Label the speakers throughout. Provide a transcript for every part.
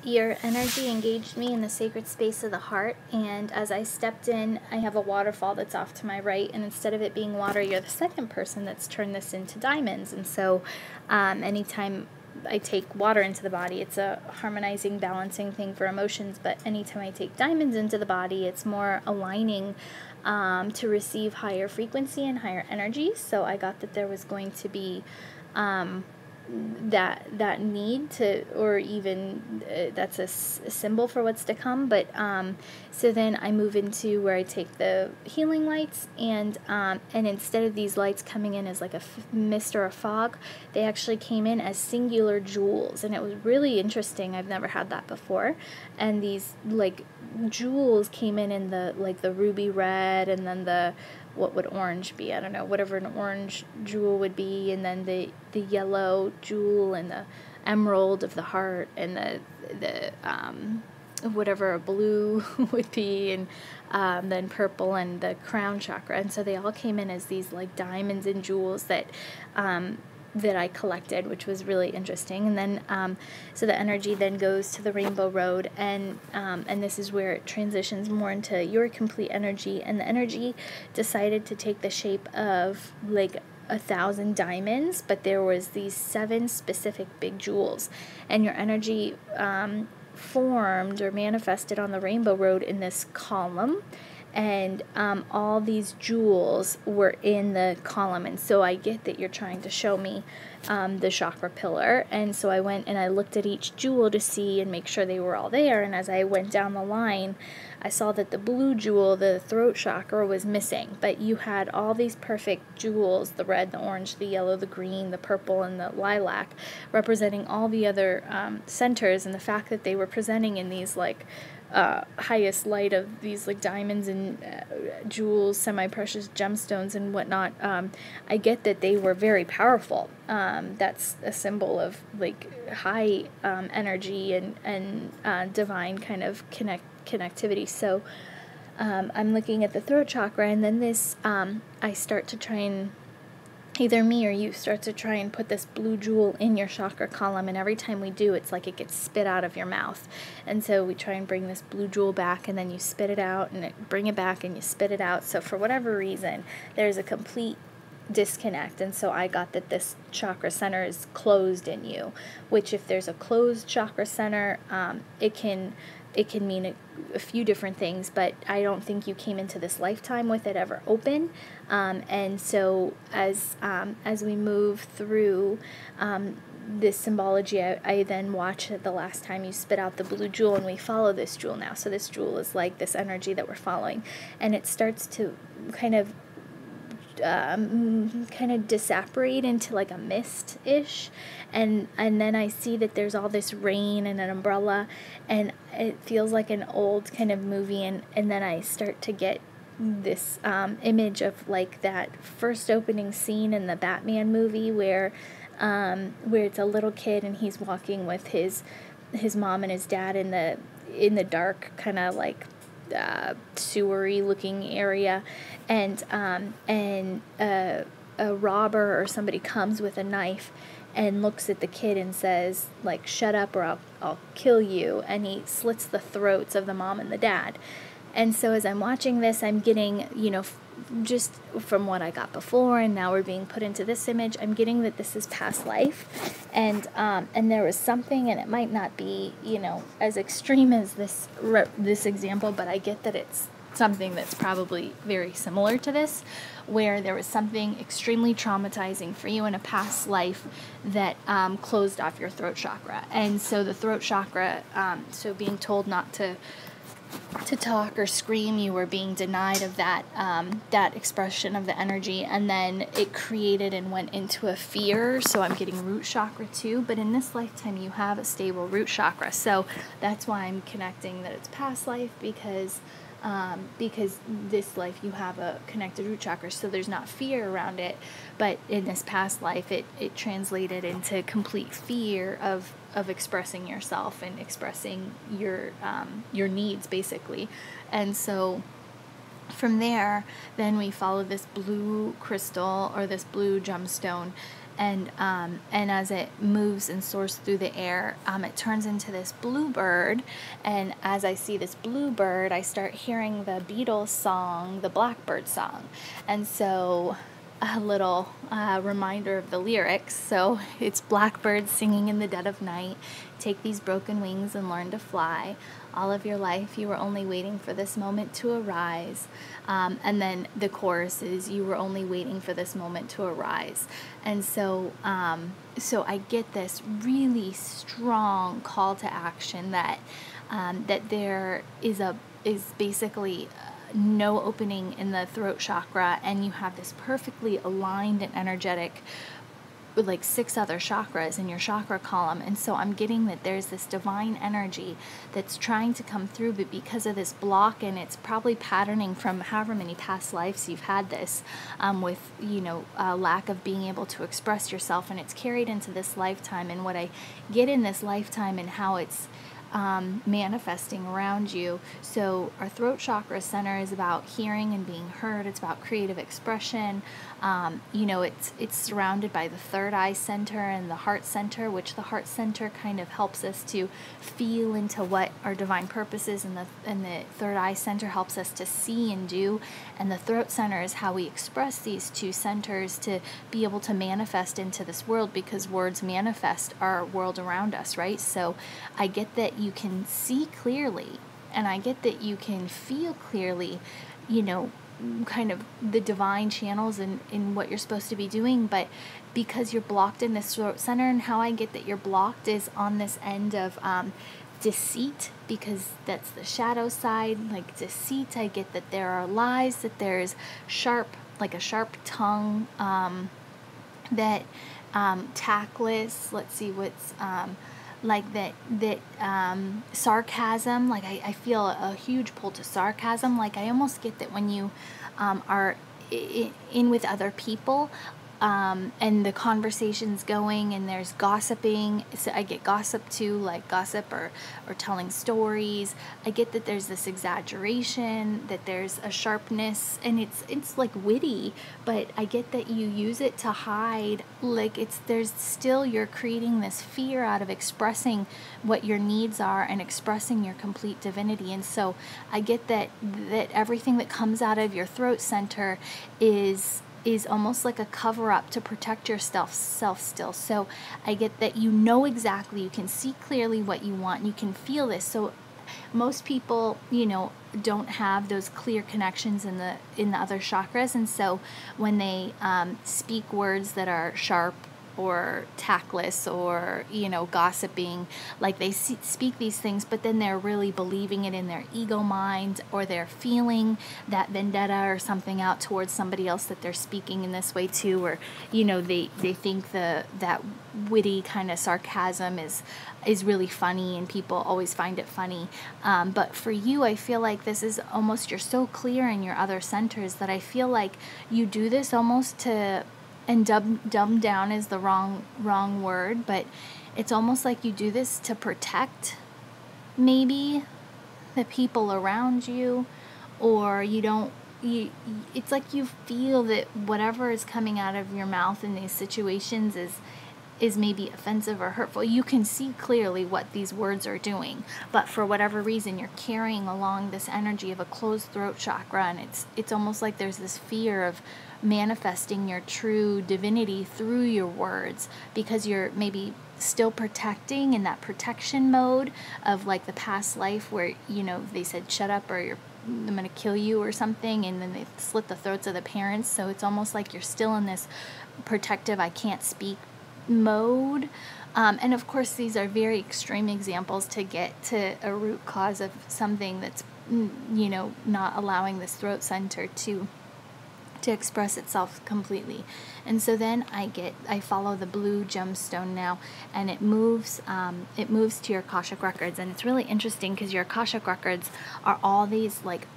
Speaker 1: Your energy engaged me in the sacred space of the heart, and as I stepped in, I have a waterfall that's off to my right, and instead of it being water, you're the second person that's turned this into diamonds. And so anytime I take water into the body, it's a harmonizing, balancing thing for emotions, but anytime I take diamonds into the body, it's more aligning to receive higher frequency and higher energy. So I got that there was going to be that need to, or even that's a symbol for what's to come. But so then I move into where I take the healing lights, and instead of these lights coming in as like a mist or a fog, they actually came in as singular jewels, and it was really interesting. I've never had that before. And these like jewels came in the like the ruby red, and then the, what would orange be? I don't know, whatever an orange jewel would be, and then the yellow jewel, and the emerald of the heart, and the whatever a blue would be, and then purple, and the crown chakra. And so they all came in as these like diamonds and jewels that I collected, which was really interesting. And then so the energy then goes to the rainbow road, and this is where it transitions more into your complete energy. And the energy decided to take the shape of like 1,000 diamonds, but there was these 7 specific big jewels, and your energy formed or manifested on the rainbow road in this column. And all these jewels were in the column. And so I get that you're trying to show me the chakra pillar. And so I went and I looked at each jewel to see and make sure they were all there. And as I went down the line, I saw that the blue jewel, the throat chakra, was missing. But you had all these perfect jewels, the red, the orange, the yellow, the green, the purple, and the lilac, representing all the other centers. And the fact that they were presenting in these like highest light of these like diamonds and jewels, semi-precious gemstones and whatnot, I get that they were very powerful. That's a symbol of like high energy and divine kind of connectivity. So I'm looking at the throat chakra, and then this I start to try and, either me or you start to try and put this blue jewel in your chakra column, and every time we do, it's like it gets spit out of your mouth. And so we try and bring this blue jewel back, and then you spit it out, and bring it back, and you spit it out. So for whatever reason, there's a complete disconnect. And so I got that this chakra center is closed in you, which if there's a closed chakra center, it can mean a few different things, but I don't think you came into this lifetime with it ever open. And so as we move through this symbology, I then watch the last time you spit out the blue jewel, and we follow this jewel now. So this jewel is like this energy that we're following, and it starts to kind of disapparate into like a mist-ish, and then I see that there's all this rain and an umbrella, and it feels like an old kind of movie, and then I start to get this image of like that first opening scene in the Batman movie where it's a little kid and he's walking with his mom and his dad in the dark kind of like sewery looking area, and a robber or somebody comes with a knife and looks at the kid and says like, shut up or I'll kill you, and he slits the throats of the mom and the dad. And so as I'm watching this, I'm getting, just from what I got before, and now we're being put into this image, I'm getting that this is past life, and there was something, and it might not be, as extreme as this example, but I get that it's something that's probably very similar to this, where there was something extremely traumatizing for you in a past life that closed off your throat chakra. And so the throat chakra, so being told not to talk or scream, you were being denied of that expression of the energy, and then it created and went into a fear. So I'm getting root chakra too, but in this lifetime you have a stable root chakra, so that's why I'm connecting that it's past life, because this life you have a connected root chakra, so there's not fear around it. But in this past life, it translated into complete fear of expressing yourself and expressing your needs, basically. And so from there, then we follow this blue crystal or this blue gemstone, and as it moves and soars through the air, it turns into this bluebird. And as I see this bluebird, I start hearing the Beatles song, the Blackbird song. And so a little reminder of the lyrics. So it's blackbirds singing in the dead of night. Take these broken wings and learn to fly. All of your life you were only waiting for this moment to arise. And then the chorus is, you were only waiting for this moment to arise. And so I get this really strong call to action that there is basically no opening in the throat chakra, and you have this perfectly aligned and energetic with like 6 other chakras in your chakra column. And so I'm getting that there's this divine energy that's trying to come through, but because of this block, and it's probably patterning from however many past lives you've had this, with, lack of being able to express yourself, and it's carried into this lifetime. And what I get in this lifetime and how it's manifesting around you. So our throat chakra center is about hearing and being heard. It's about creative expression. It's surrounded by the third eye center and the heart center, which the heart center kind of helps us to feel into what our divine purpose is, and the third eye center helps us to see and do. And the throat center is how we express these 2 centers to be able to manifest into this world, because words manifest our world around us, right? So I get that you can see clearly, and I get that you can feel clearly, kind of the divine channels in what you're supposed to be doing, but because you're blocked in this throat center, and how I get that you're blocked is on this end of deceit, because that's the shadow side, like deceit. I get that there are lies, that there's a sharp tongue, that tactless, let's see what's like that sarcasm, like I feel a huge pull to sarcasm. Like I almost get that when you are in with other people, and the conversation's going and there's gossiping, so I get gossip too, like gossip or telling stories. I get that there's this exaggeration, that there's a sharpness, and it's like witty, but I get that you use it to hide, like you're creating this fear out of expressing what your needs are and expressing your complete divinity. And so I get that everything that comes out of your throat center is almost like a cover-up to protect yourself still. So I get that exactly, you can see clearly what you want, and you can feel this. So most people, don't have those clear connections in the other chakras, and so when they speak words that are sharp or tactless or gossiping, like they speak these things, but then they're really believing it in their ego mind, or they're feeling that vendetta or something out towards somebody else that they're speaking in this way too, or they think that witty kind of sarcasm is really funny, and people always find it funny, but for you, I feel like this is almost, you're so clear in your other centers that I feel like you do this almost to, and dumb down is the wrong word, but it's almost like you do this to protect maybe the people around you, or it's like you feel that whatever is coming out of your mouth in these situations is maybe offensive or hurtful. You can see clearly what these words are doing, but for whatever reason you're carrying along this energy of a closed throat chakra, and it's almost like there's this fear of manifesting your true divinity through your words, because you're maybe still protecting in that protection mode of like the past life where they said shut up or I'm going to kill you or something, and then they slit the throats of the parents. So it's almost like you're still in this protective I can't speak mode, and of course these are very extreme examples to get to a root cause of something that's not allowing this throat center to express itself completely. And so then I follow the blue gemstone now, and it moves to your Akashic records. And it's really interesting because your Akashic records are all these like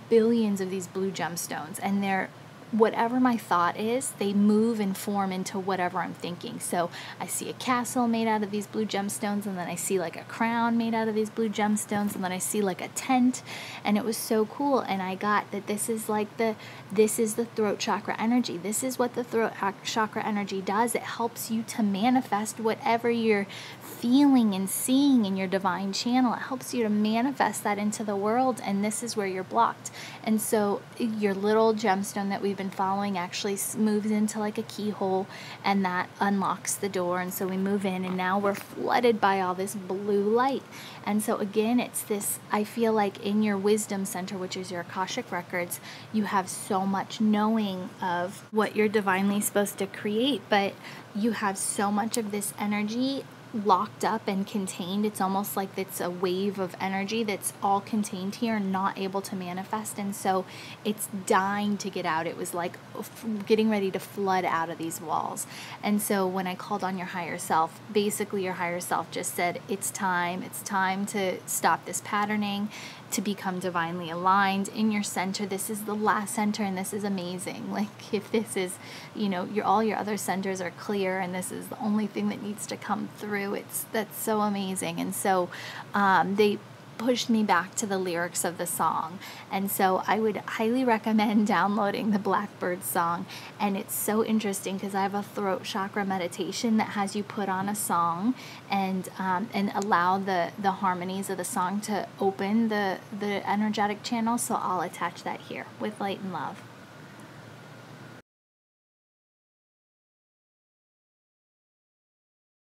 Speaker 1: billions of these blue gemstones, and they're whatever my thought is, they move and form into whatever I'm thinking. So I see a castle made out of these blue gemstones, and then I see like a crown made out of these blue gemstones, and then I see like a tent, and it was so cool. And I got that this is the throat chakra energy. This is what the throat chakra energy does. It helps you to manifest whatever you're feeling and seeing in your divine channel. It helps you to manifest that into the world, and this is where you're blocked. And so your little gemstone that we've been following actually moves into like a keyhole, and that unlocks the door. And so we move in, and now we're flooded by all this blue light. And so again, it's this, I feel like in your wisdom center, which is your Akashic records, you have so much knowing of what you're divinely supposed to create, but you have so much of this energy locked up and contained. It's almost like it's a wave of energy that's all contained here, not able to manifest. And so it's dying to get out. It was like getting ready to flood out of these walls. And so when I called on your higher self, basically your higher self just said, it's time to stop this patterning, to become divinely aligned in your center. This is the last center, and this is amazing. Like, if this is, all your other centers are clear, and this is the only thing that needs to come through, that's so amazing. And so they pushed me back to the lyrics of the song. And so I would highly recommend downloading the Blackbird song. And it's so interesting because I have a throat chakra meditation that has you put on a song and allow the harmonies of the song to open the energetic channel. So I'll attach that here with light and love.